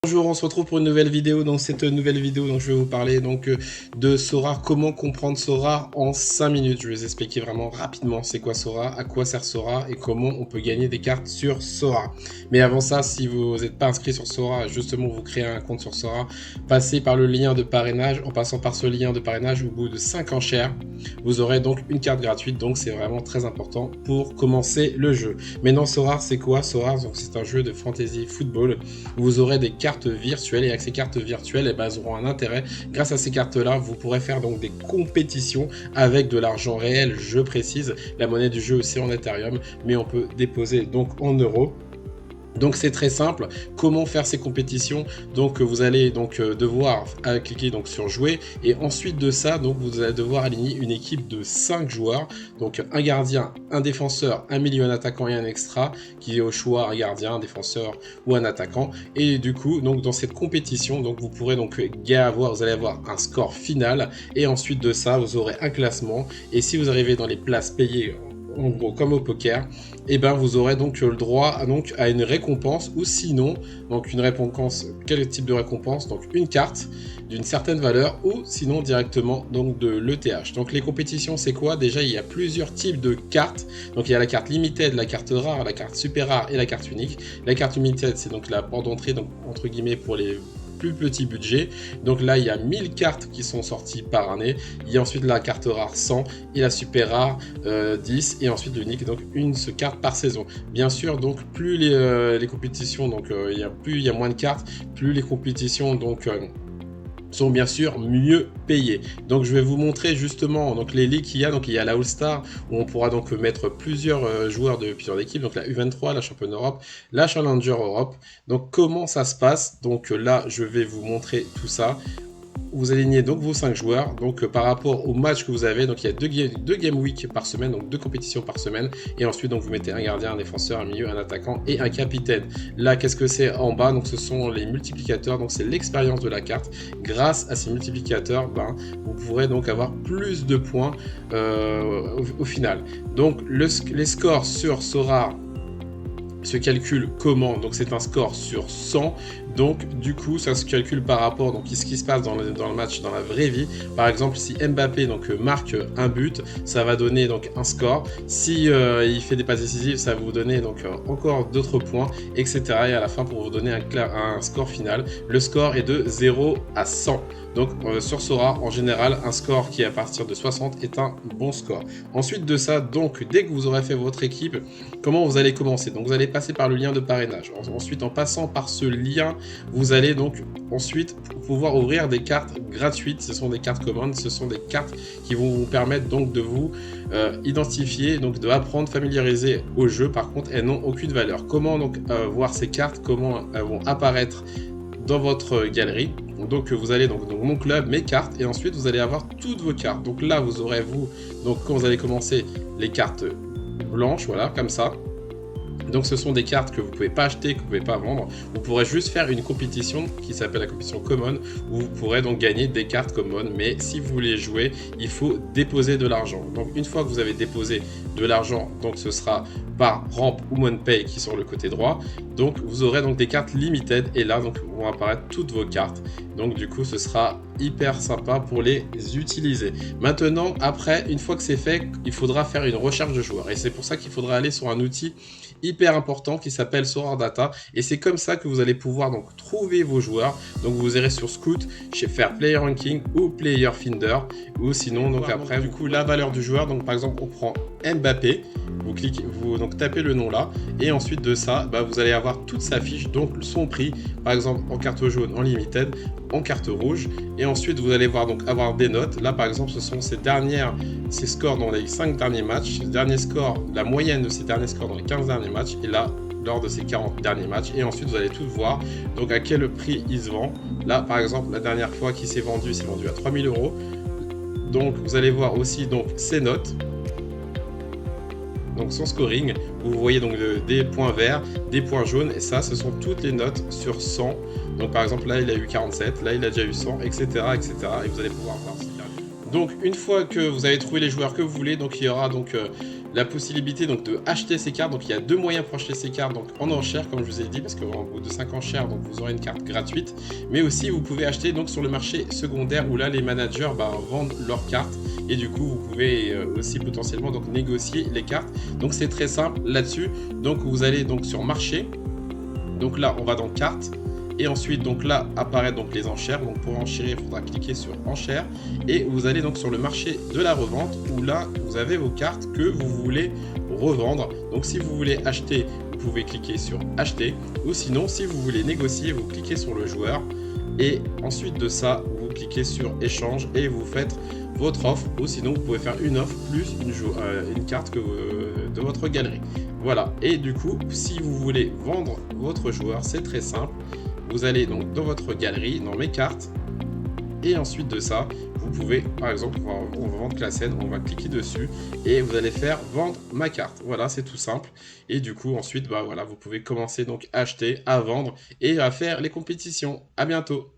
Bonjour, on se retrouve pour une nouvelle vidéo. Dans cette nouvelle vidéo, donc, je vais vous parler de Sora, comment comprendre Sora en 5 minutes. Je vais vous expliquer vraiment rapidement c'est quoi Sora, à quoi sert Sora et comment on peut gagner des cartes sur Sora. Mais avant ça, si vous n'êtes pas inscrit sur Sora, justement vous créez un compte sur Sora, passez par le lien de parrainage. En passant par ce lien de parrainage, au bout de 5 enchères, vous aurez donc une carte gratuite. Donc c'est vraiment très important pour commencer le jeu. Maintenant Sora, c'est quoi Sora? Donc c'est un jeu de fantasy football. Vous aurez des cartes virtuelles et avec ces cartes virtuelles, elles auront un intérêt. Grâce à ces cartes là, vous pourrez faire donc des compétitions avec de l'argent réel, je précise. La monnaie du jeu c'est en Ethereum, mais on peut déposer donc en euros. Donc c'est très simple. Comment faire ces compétitions? Donc vous allez devoir cliquer donc sur jouer et ensuite de ça donc vous allez devoir aligner une équipe de 5 joueurs, donc un gardien, un défenseur, un milieu, un attaquant et un extra qui est au choix un gardien, un défenseur ou un attaquant. Et du coup donc dans cette compétition donc vous pourrez donc vous allez avoir un score final et ensuite de ça vous aurez un classement et si vous arrivez dans les places payées en gros comme au poker, et ben vous aurez donc le droit à une récompense ou sinon donc une récompense. Quel type de récompense? Donc une carte d'une certaine valeur ou sinon directement donc de l'ETH. Donc les compétitions c'est quoi? Déjà il y a plusieurs types de cartes. Donc il y a la carte limited, la carte rare, la carte super rare et la carte unique. La carte limited c'est donc la porte d'entrée donc entre guillemets pour les plus petit budget. Donc là il y a 1000 cartes qui sont sorties par année. Il y a ensuite la carte rare 100 et la super rare 10 et ensuite l'unique donc une carte par saison. Bien sûr donc plus les compétitions donc il y a moins de cartes, plus les compétitions donc sont bien sûr mieux payés. Donc je vais vous montrer justement donc les ligues qu'il y a. Donc il y a la All Star où on pourra donc mettre plusieurs joueurs de plusieurs équipes, donc la U23, la Championne Europe, la Challenger Europe. Donc comment ça se passe? Donc là je vais vous montrer tout ça. Vous alignez donc vos 5 joueurs, donc par rapport au match que vous avez, donc il y a deux game week par semaine, donc 2 compétitions par semaine, et ensuite donc vous mettez un gardien, un défenseur, un milieu, un attaquant et un capitaine. Là qu'est-ce que c'est en bas? Donc ce sont les multiplicateurs, donc c'est l'expérience de la carte. Grâce à ces multiplicateurs, vous pourrez donc avoir plus de points au final. Donc les scores sur Sora se calcule comment? Donc c'est un score sur 100, donc du coup ça se calcule par rapport donc ce qui se passe dans le match dans la vraie vie. Par exemple si Mbappé donc marque un but, ça va donner donc un score. Si il fait des passes décisives, ça va vous donner donc encore d'autres points, etc. Et à la fin pour vous donner un score final. Le score est de 0 à 100. Donc sur Sora en général un score qui est à partir de 60 est un bon score. Ensuite de ça donc dès que vous aurez fait votre équipe, comment vous allez commencer? Donc vous allez passer par le lien de parrainage. Ensuite en passant par ce lien, vous allez donc ensuite pouvoir ouvrir des cartes gratuites. Ce sont des cartes commandes, ce sont des cartes qui vont vous permettre donc de vous identifier, donc de apprendre, familiariser au jeu. Par contre elles n'ont aucune valeur. Comment donc voir ces cartes, comment elles vont apparaître dans votre galerie? Donc vous allez donc dans mon club, mes cartes, et ensuite vous allez avoir toutes vos cartes. Donc là vous aurez donc quand vous allez commencer les cartes blanches, voilà comme ça. Donc ce sont des cartes que vous ne pouvez pas acheter, que vous ne pouvez pas vendre. Vous pourrez juste faire une compétition qui s'appelle la compétition common, où vous pourrez donc gagner des cartes common. Mais si vous voulez jouer, il faut déposer de l'argent. Donc une fois que vous avez déposé de l'argent, donc ce sera par Ramp ou MoonPay qui sont sur le côté droit. Donc vous aurez donc des cartes limited et là donc vont apparaître toutes vos cartes. Donc du coup ce sera hyper sympa pour les utiliser. Maintenant après, une fois que c'est fait, il faudra faire une recherche de joueurs et c'est pour ça qu'il faudra aller sur un outil hyper important qui s'appelle Sora Data et c'est comme ça que vous allez pouvoir donc trouver vos joueurs. Donc vous irez sur Scout, chez faire Player Ranking ou Player Finder ou sinon donc après du coup la valeur du joueur. Donc par exemple on prend Mbappé, vous cliquez, vous donc tapez le nom là et ensuite de ça vous allez avoir toute sa fiche, donc son prix par exemple en carte jaune, en limited, en carte rouge et ensuite vous allez voir donc avoir des notes. Là par exemple ce sont ses scores dans les 5 derniers matchs, ses derniers scores, la moyenne de ses derniers scores dans les 15 derniers matchs et là lors de ces 40 derniers matchs et ensuite vous allez tout voir donc à quel prix il se vend. Là par exemple la dernière fois qu'il s'est vendu à 3000 €. Donc vous allez voir aussi donc ses notes, donc son scoring, vous voyez donc des points verts, des points jaunes et ça ce sont toutes les notes sur 100. Donc par exemple là il a eu 47, là il a déjà eu 100, etc. etc. et vous allez pouvoir voir Donc une fois que vous avez trouvé les joueurs que vous voulez, donc il y aura donc la possibilité donc de acheter ces cartes. Donc il y a deux moyens pour acheter ces cartes, donc en enchère comme je vous ai dit, parce qu'en bout de 5 enchères, donc vous aurez une carte gratuite. Mais aussi vous pouvez acheter donc sur le marché secondaire où là les managers vendent leurs cartes. Et du coup vous pouvez aussi potentiellement donc négocier les cartes. Donc c'est très simple là-dessus. Donc vous allez donc sur marché. Donc là on va dans cartes. Et ensuite, donc là, apparaît donc les enchères. Donc pour enchérir, il faudra cliquer sur enchères. Et vous allez donc sur le marché de la revente, où là, vous avez vos cartes que vous voulez revendre. Donc si vous voulez acheter, vous pouvez cliquer sur acheter. Ou sinon, si vous voulez négocier, vous cliquez sur le joueur. Et ensuite de ça, vous cliquez sur échange et vous faites votre offre. Ou sinon, vous pouvez faire une offre plus une carte de votre galerie. Voilà. Et du coup, si vous voulez vendre votre joueur, c'est très simple. Vous allez donc dans votre galerie, dans mes cartes, et ensuite de ça, vous pouvez, par exemple, on va vendre la scène, on va cliquer dessus, et vous allez faire vendre ma carte. Voilà, c'est tout simple. Et du coup, ensuite, voilà, vous pouvez commencer donc à acheter, à vendre, et à faire les compétitions. À bientôt.